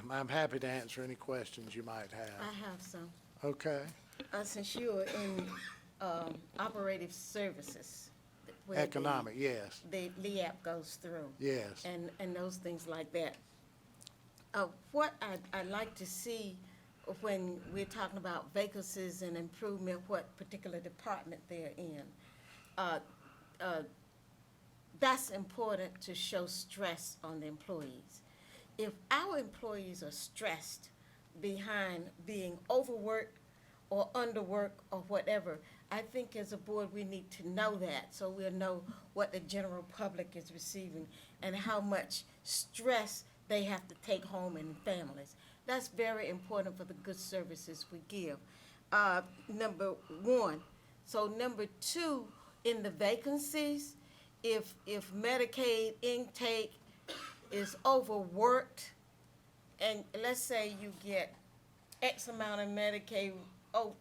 I'm happy to answer any questions you might have. I have some. Okay. Since you're in operative services. where Economic, yes. The LEAP goes through. Yes. And those things like that. What I'd like to see when we're talking about vacancies and improvement, what particular department they're in, that's important to show stress on the employees. If our employees are stressed behind being overworked or underworked or whatever, I think as a board we need to know that so we'll know what the general public is receiving and how much stress they have to take home in families. That's very important for the good services we give. Number one. So number two, in the vacancies, if Medicaid intake is overworked, and let's say you get X amount of Medicaid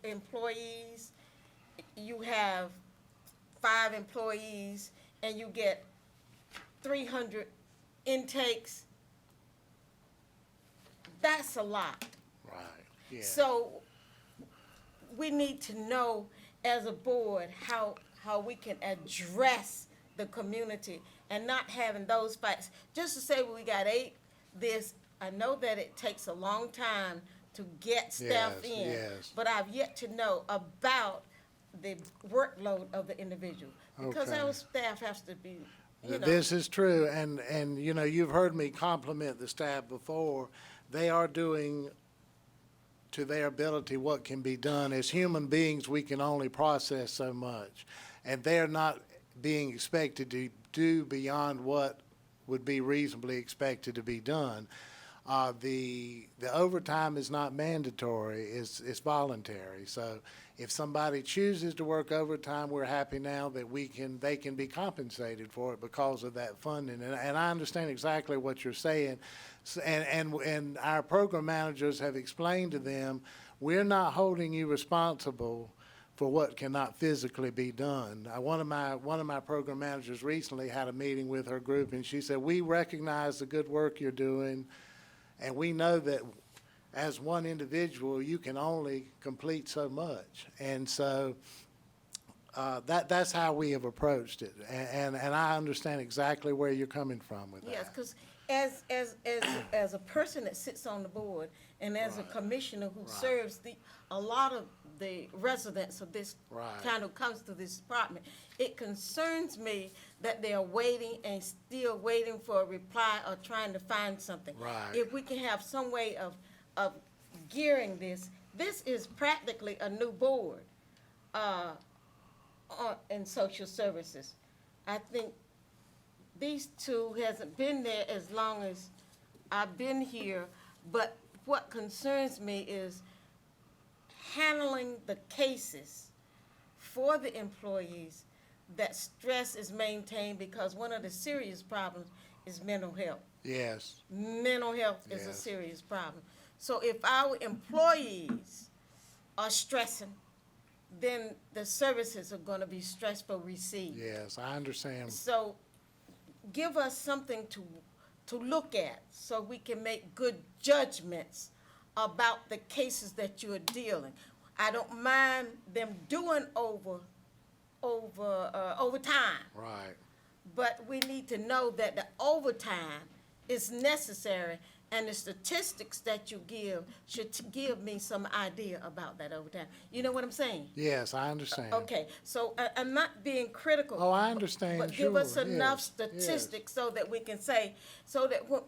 employees, you have 5 employees, and you get 300 intakes, that's a lot. Right, yeah. So we need to know as a board how we can address the community and not having those fights. Just to say we got 8, I know that it takes a long time to get staff Yes, in, yes. but I've yet to know about the workload of the individual. Because Okay. our staff has to be, This is true, and you know, you've heard me compliment the staff before. They are doing to their ability what can be done. As human beings, we can only process so much, and they're not being expected to do beyond what would be reasonably expected to be done. The overtime is not mandatory, it's voluntary. So if somebody chooses to work overtime, we're happy now that they can be compensated for it because of that funding. And I understand exactly what you're saying. And our program managers have explained to them, we're not holding you responsible for what cannot physically be done. One of my program managers recently had a meeting with her group, and she said, we recognize the good work you're doing, and we know that as one individual, you can only complete so much. And so that's how we have approached it. And I understand exactly where you're coming from with that. Yes, because as a person that sits on the board and as a commissioner who serves a lot of the residents of this town who comes to this department, it concerns me that they are waiting and still waiting for a reply or trying to find something. Right. If we can have some way of gearing this is practically a new board in social services. I think these two hasn't been there as long as I've been here, but what concerns me is handling the cases for the employees that stress is maintained, because one of the serious problems is mental health. Yes. Mental health is a Yes. serious problem. So if our employees are stressing, then the services are going to be stressful received. Yes, I understand. So give us something to look at so we can make good judgments about the cases that you are dealing. I don't mind them doing overtime, Right. but we need to know that the overtime is necessary, and the statistics that you give should give me some idea about that overtime. You know what I'm saying? Yes, I understand. Okay, so I'm not being critical. Oh, I understand, But give us sure, enough yes, statistics so that we can say, so that when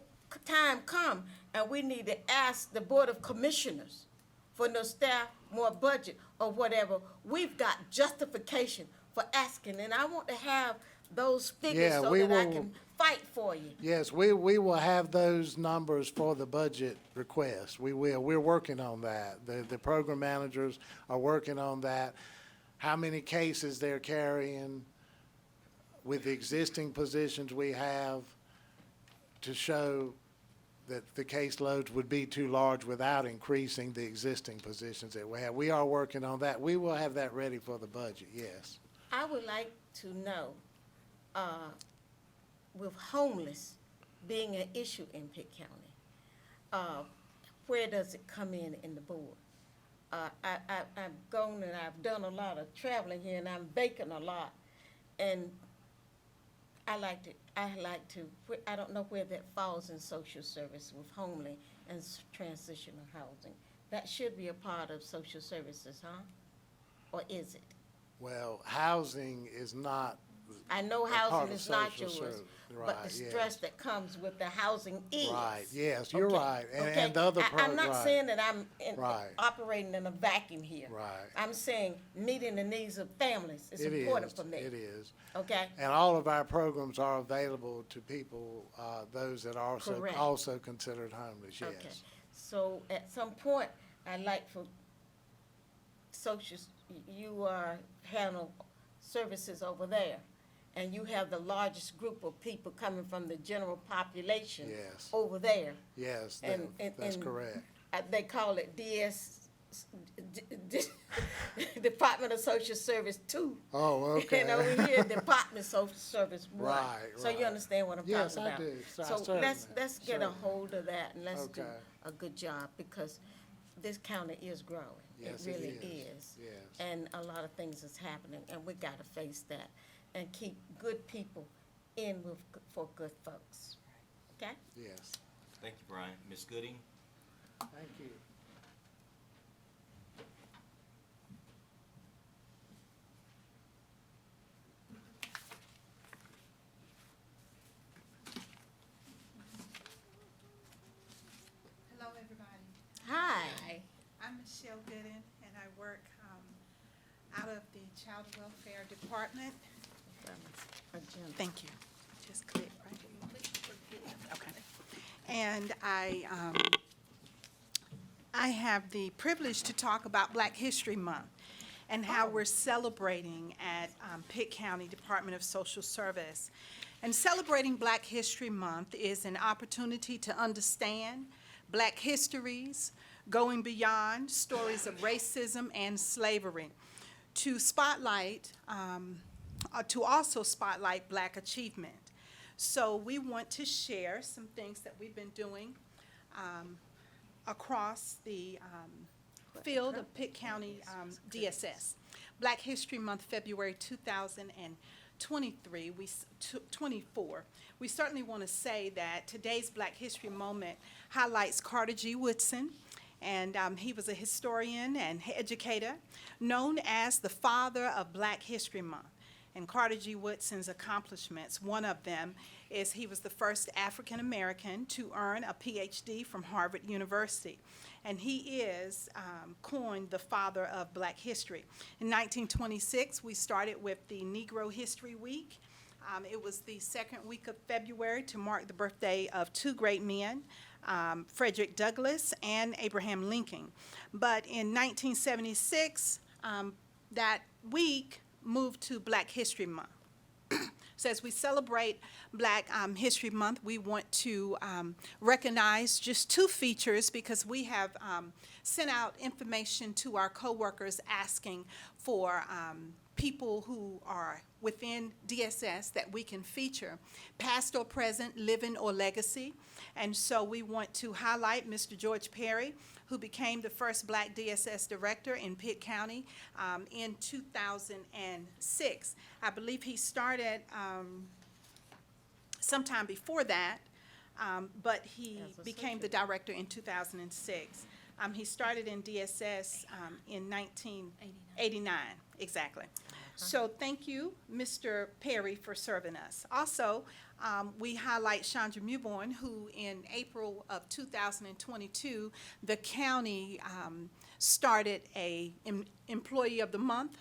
time come and we need to ask the Board of Commissioners for no staff, more budget, or whatever, we've got justification for asking, and I want to have those figures Yeah, so we that I will- can fight for you. Yes, we will have those numbers for the budget request. We will. We're working on that. The program managers are working on that. How many cases they're carrying with the existing positions we have to show that the caseloads would be too large without increasing the existing positions that we have. We are working on that. We will have that ready for the budget, yes. I would like to know, with homeless being an issue in Pitt County, where does it come in the board? I've gone and I've done a lot of traveling here, and I'm baking a lot, and I don't know where that falls in social service with homely and transitional housing. That should be a part of social services, huh? Or is it? Well, housing is not I know a part housing of is not social yours, service. but Right, the yes. stress that comes with the housing is. Right, yes, you're Okay, right. And okay. the other I'm not right. saying that I'm Right. operating in a vacuum here. Right. I'm saying meeting the needs of families is It important is, for me. It is. Okay? And all of our programs are available to people, those that are Correct. also considered homeless, yes. Okay. So at some point, I'd like for you handle services over there, and you have the largest group of people coming from the general population Yes. over there. Yes, And that's correct. They call it Department of Social Service 2. Oh, okay. And over here, Department of Social Service 1. Right, So you right. understand what I'm Yes, talking I about? do. So So let's certainly, get a certainly. hold of that, and let's do Okay. a good job, because this county is growing. Yes, It it really is. is. Yes. And a lot of things is happening, and we gotta face that and keep good people in for good folks. Okay? Yes. Thank you, Brian. Ms. Gooding? Thank you. Hello, everybody. Hi. I'm Michelle Gooden, and I work out of the Child Welfare Department. Agenda. Thank you. Just click right here. Okay. and I have the privilege to talk about Black History Month and how we're celebrating at Pitt County Department of Social Service. And celebrating Black History Month is an opportunity to understand Black histories, going beyond stories of racism and slavery, to also spotlight Black achievement. So we want to share some things that we've been doing across the field of Pitt County DSS. Black History Month, February 2023, 24. We certainly want to say that today's Black History Moment highlights Carter G. Woodson, and he was a historian and educator known as the father of Black History Month. And Carter G. Woodson's accomplishments, one of them is he was the first African American to earn a PhD from Harvard University. And he is coined the father of Black history. In 1926, we started with the Negro History Week. It was the second week of February to mark the birthday of two great men, Frederick Douglass and Abraham Lincoln. But in 1976, that week moved to Black History Month. So as we celebrate Black History Month, we want to recognize just two features because we have sent out information to our coworkers asking for people who are within DSS that we can feature, past or present, living or legacy. And so we want to highlight Mr. George Perry, who became the first Black DSS director in Pitt County in 2006. I believe he started sometime before that, but he became the director in 2006. He started in DSS in 1989, exactly. So thank you, Mr. Perry, for serving us. Also, we highlight Chandra Mewborn, who in April of 2022, the county started a Employee of the Month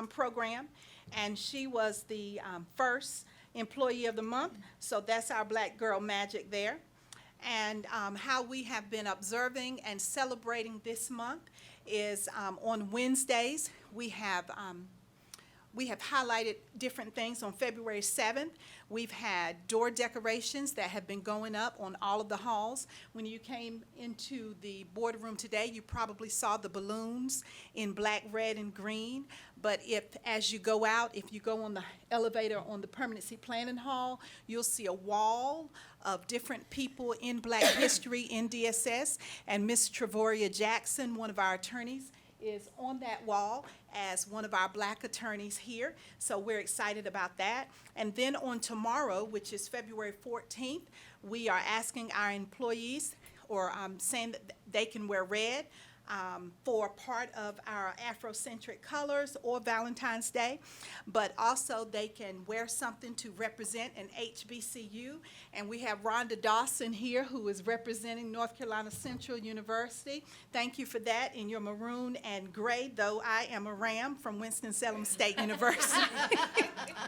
program, and she was the first Employee of the Month, so that's our Black girl magic there. And how we have been observing and celebrating this month is on Wednesdays, we have highlighted different things. On February 7th, we've had door decorations that have been going up on all of the halls. When you came into the boardroom today, you probably saw the balloons in black, red, and green. But as you go out, if you go on the elevator on the Permanency Planning Hall, you'll see a wall of different people in Black history in DSS. And Ms. Travoria Jackson, one of our attorneys, is on that wall as one of our Black attorneys here. So we're excited about that. And then on tomorrow, which is February 14th, we are asking our employees, or saying that they can wear red for part of our Afrocentric colors or Valentine's Day, but also they can wear something to represent an HBCU. And we have Rhonda Dawson here, who is representing North Carolina Central University. Thank you for that in your maroon and gray, though I am a Ram from Winston-Salem State University.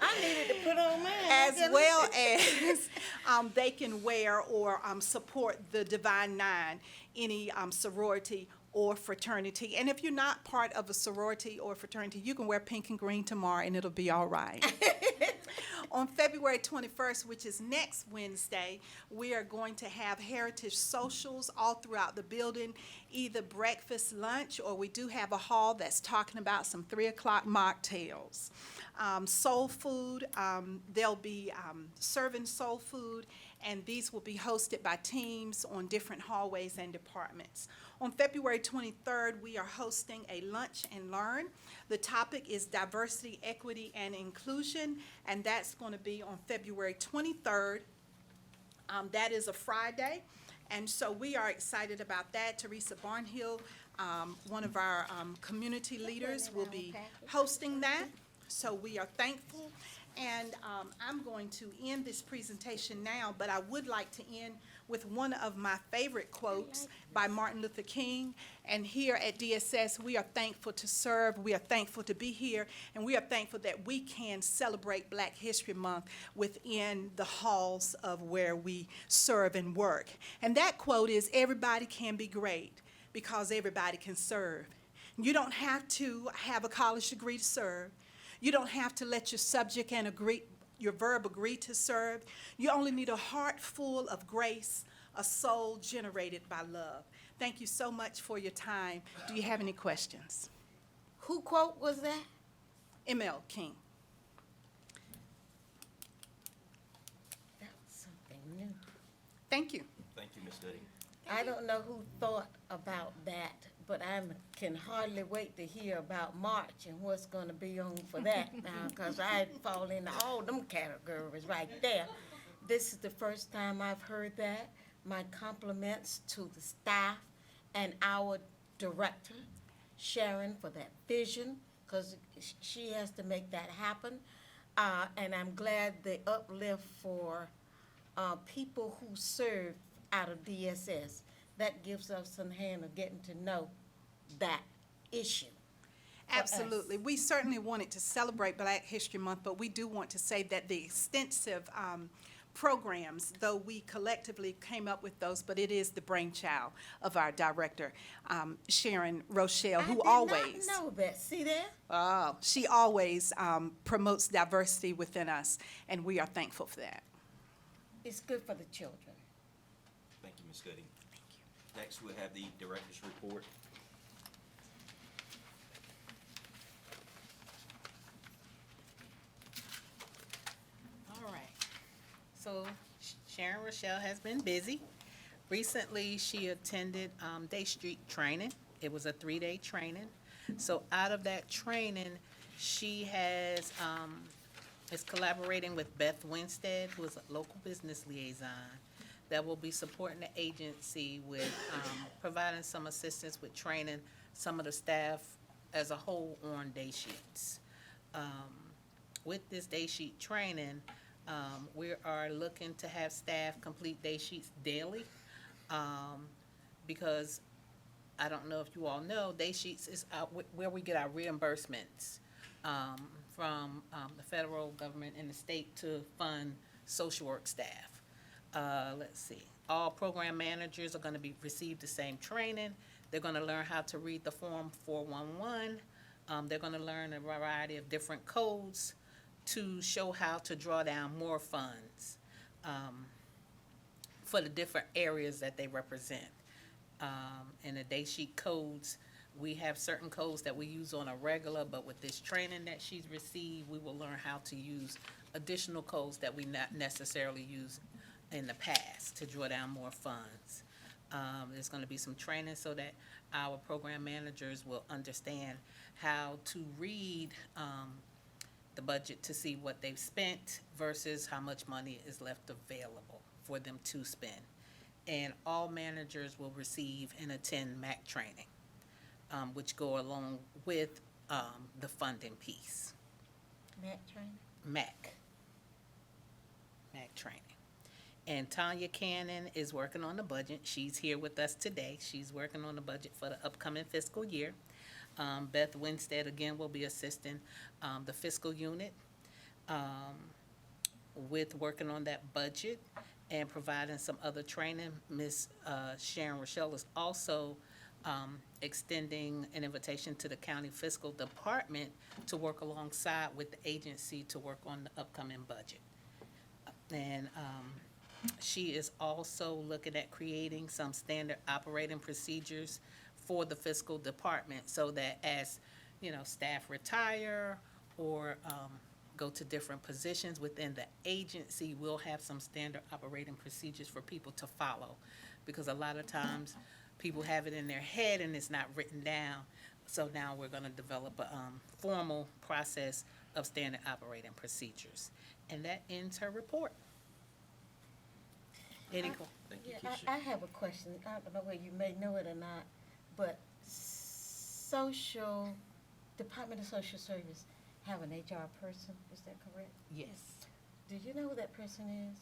I needed to put on mine. As well as they can wear or support the Divine Nine, any sorority or fraternity. And if you're not part of a sorority or fraternity, you can wear pink and green tomorrow and it'll be all right. On February 21st, which is next Wednesday, we are going to have heritage socials all throughout the building, either breakfast, lunch, or we do have a hall that's talking about some 3 o'clock mocktails. Soul food, they'll be serving soul food, and these will be hosted by teams on different hallways and departments. On February 23rd, we are hosting a lunch and learn. The topic is diversity, equity, and inclusion, and that's going to be on February 23rd. That is a Friday, and so we are excited about that. Teresa Barnhill, one of our community leaders, will be hosting that, so we are thankful. And I'm going to end this presentation now, but I would like to end with one of my favorite quotes by Martin Luther King. And here at DSS, we are thankful to serve, we are thankful to be here, and we are thankful that we can celebrate Black History Month within the halls of where we serve and work. And that quote is, "Everybody can be great because everybody can serve." You don't have to have a college degree to serve. You don't have to let your subject and your verb agree to serve. You only need a heart full of grace, a soul generated by love. Thank you so much for your time. Do you have any questions? Who quote was that? M.L. King. That was something new. Thank you. Thank you, Ms. Goody. I don't know who thought about that, but I can hardly wait to hear about March and what's going to be on for that now, because I fall into all them categories right there. This is the first time I've heard that. My compliments to the staff and our director, Sharon, for that vision, because she has to make that happen. And I'm glad the uplift for people who serve out of DSS. That gives us some hand of getting to know that issue. for us. Absolutely. We certainly wanted to celebrate Black History Month, but we do want to say that the extensive programs, though we collectively came up with those, but it is the brainchild of our director, Sharon Rochelle, who always. I did not know that. See there? Oh, she always promotes diversity within us, and we are thankful for that. It's good for the children. Thank you, Ms. Goody. Thank you. Next, we'll have the director's report. All right. So Sharon Rochelle has been busy. Recently, she attended Day Street training. It was a 3-day training. So out of that training, she has is collaborating with Beth Winstead, who is a local business liaison, that will be supporting the agency with providing some assistance with training some of the staff as a whole on day sheets. With this day sheet training, we are looking to have staff complete day sheets daily, because I don't know if you all know, day sheets is where we get our reimbursements from the federal government and the state to fund social work staff. Let's see, all program managers are gonna receive the same training. They're gonna learn how to read the Form 411. They're gonna learn a variety of different codes to show how to draw down more funds for the different areas that they represent. In the day sheet codes, we have certain codes that we use on a regular, but with this training that she's received, we will learn how to use additional codes that we not necessarily use in the past to draw down more funds. There's gonna be some training so that our program managers will understand how to read the budget to see what they've spent versus how much money is left available for them to spend. And all managers will receive and attend MAC training, which go along with the funding piece. Matt training? MAC training. And Tanya Cannon is working on the budget. She's here with us today. She's working on the budget for the upcoming fiscal year. Beth Winstead, again, will be assisting the fiscal unit with working on that budget and providing some other training. Ms. Sharon Rochelle is also extending an invitation to the county fiscal department to work alongside with the agency to work on the upcoming budget. And she is also looking at creating some standard operating procedures for the fiscal department so that as, you know, staff retire or go to different positions within the agency, we'll have some standard operating procedures for people to follow. Because a lot of times, people have it in their head and it's not written down. So now we're gonna develop a formal process of standard operating procedures. And that ends her report. Any que- Thank you, Yeah, Keisha. I have a question. I don't know whether you may know it or not, but Department of Social Service have an HR person, is that correct? Yes, Do you know who that person is?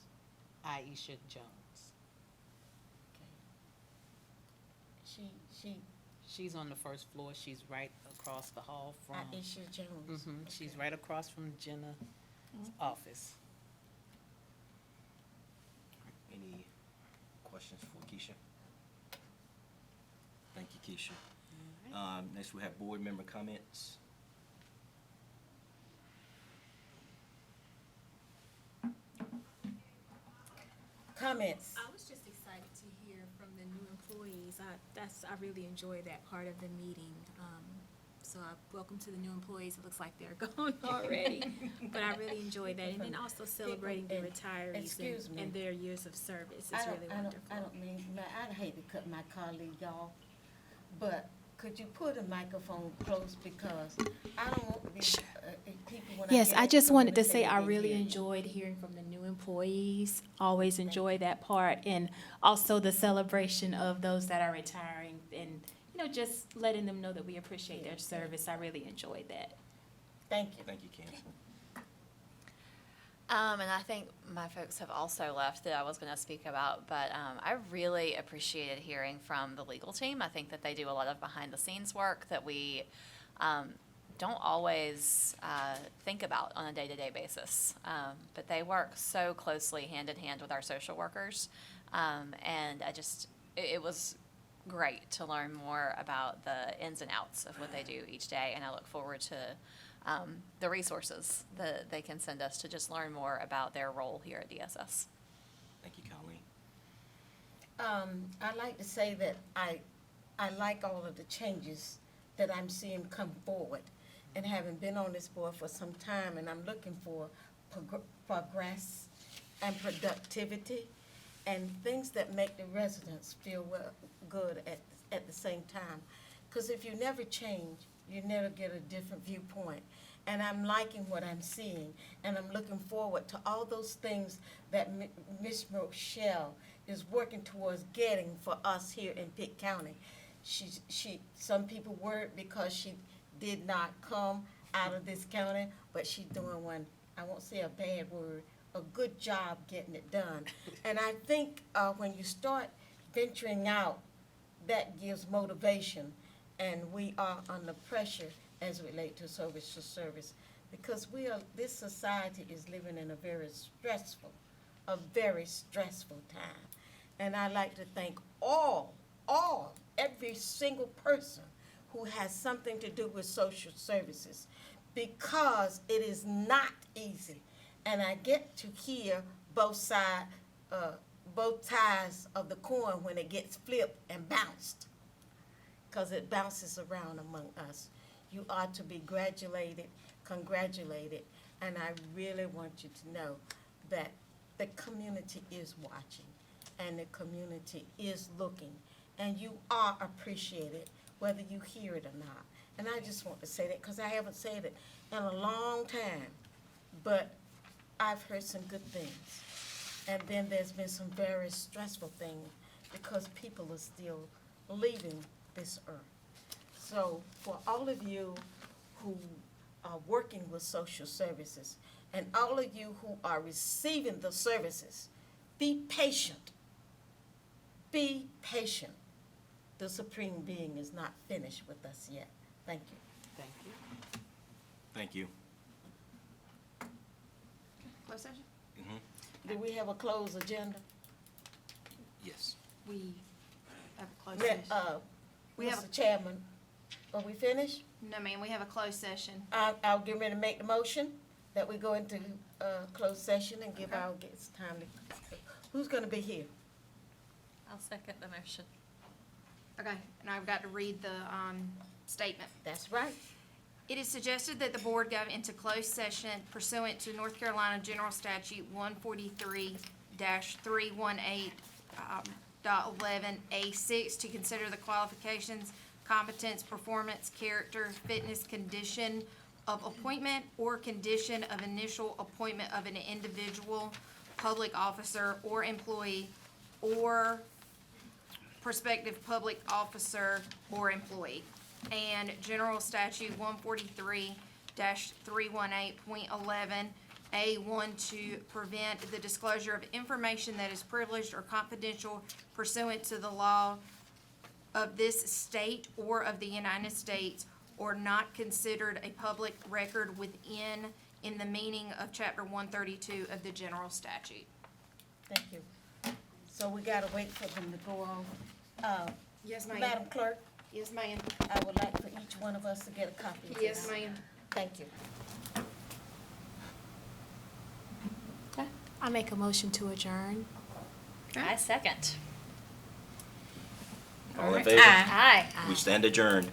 Aisha Jones. Okay. She, She's on the first floor. She's right across the hall from. Aisha Jones. She's Okay. right across from Jenna's office. Any questions for Keisha? Thank you, Keisha. Next, we have board member comments. Comments? I was just excited to hear from the new employees. I really enjoyed that part of the meeting. So welcome to the new employees. It looks like they're gone already, but I really enjoyed that. And then also celebrating the retirees excuse me. and their years of service. I It's don't- really I don't- wonderful. I don't mean, I'd hate to cut my colleague off, but could you put a microphone close, because I don't want these people when Yes, get I up just here wanted to they say I they really hear you. enjoyed hearing from the new employees. Always enjoyed that part, and also the celebration of those that are retiring, and just letting them know that we appreciate their service. I really enjoyed that. Thank you. Thank you, Candace. And I think my folks have also left that I was going to speak about, but I really appreciated hearing from the legal team. I think that they do a lot of behind-the-scenes work that we don't always think about on a day-to-day basis. But they work so closely hand-in-hand with our social workers. And it was great to learn more about the ins and outs of what they do each day, and I look forward to the resources that they can send us to just learn more about their role here at DSS. Thank you, Colleen. I'd like to say that I like all of the changes that I'm seeing come forward. And having been on this board for some time, and I'm looking for progress and productivity and things that make the residents feel good at the same time. Because if you never change, you never get a different viewpoint. And I'm liking what I'm seeing, and I'm looking forward to all those things that Ms. Rochelle is working towards getting for us here in Pitt County. Some people worried because she did not come out of this county, but she's doing one, I won't say a bad word, a good job getting it done. And I think when you start venturing out, that gives motivation, and we are under pressure as it relates to service to service, because this society is living in a very stressful time. And I'd like to thank every single person who has something to do with social services, because it is not easy. And I get to hear both sides of the coin when it gets flipped and bounced, because it bounces around among us. You are to be congratulated, and I really want you to know that the community is watching, and the community is looking, and you are appreciated, whether you hear it or not. And I just want to say that, because I haven't said it in a long time, but I've heard some good things. And then there's been some very stressful things, because people are still leaving this earth. So for all of you who are working with social services, and all of you who are receiving the services, be patient. Be patient. The Supreme Being is not finished with us yet. Thank you. Thank you. Thank you. Closed session? Do we have a closed agenda? Yes. We have a closed We Mr. Chairman, are we finished? No, ma'am, we have a closed session. I'll get ready to make the motion that we go into closed session and give our guests time to, who's gonna be here? I'll second the motion. Okay, and I've got to read the statement. That's right. It is suggested that the board go into closed session pursuant to North Carolina General Statute 143-318.11A6 to consider the qualifications, competence, performance, character, fitness, condition of appointment, or condition of initial appointment of an individual, public officer, or employee, or prospective public officer or employee. And General Statute 143 318.11, A1 to prevent the disclosure of information that is privileged or confidential pursuant to the law of this state or of the United States, or not considered a public record in the meaning of Chapter 132 of the general statute. Thank you. So we gotta wait for them to go on. Yes, Madam Clerk, Yes, ma'am. I would like for each one of us to get a copy of this. Yes, ma'am. Thank you. I make a motion to adjourn. I second. All in favor? Aye. We stand adjourned.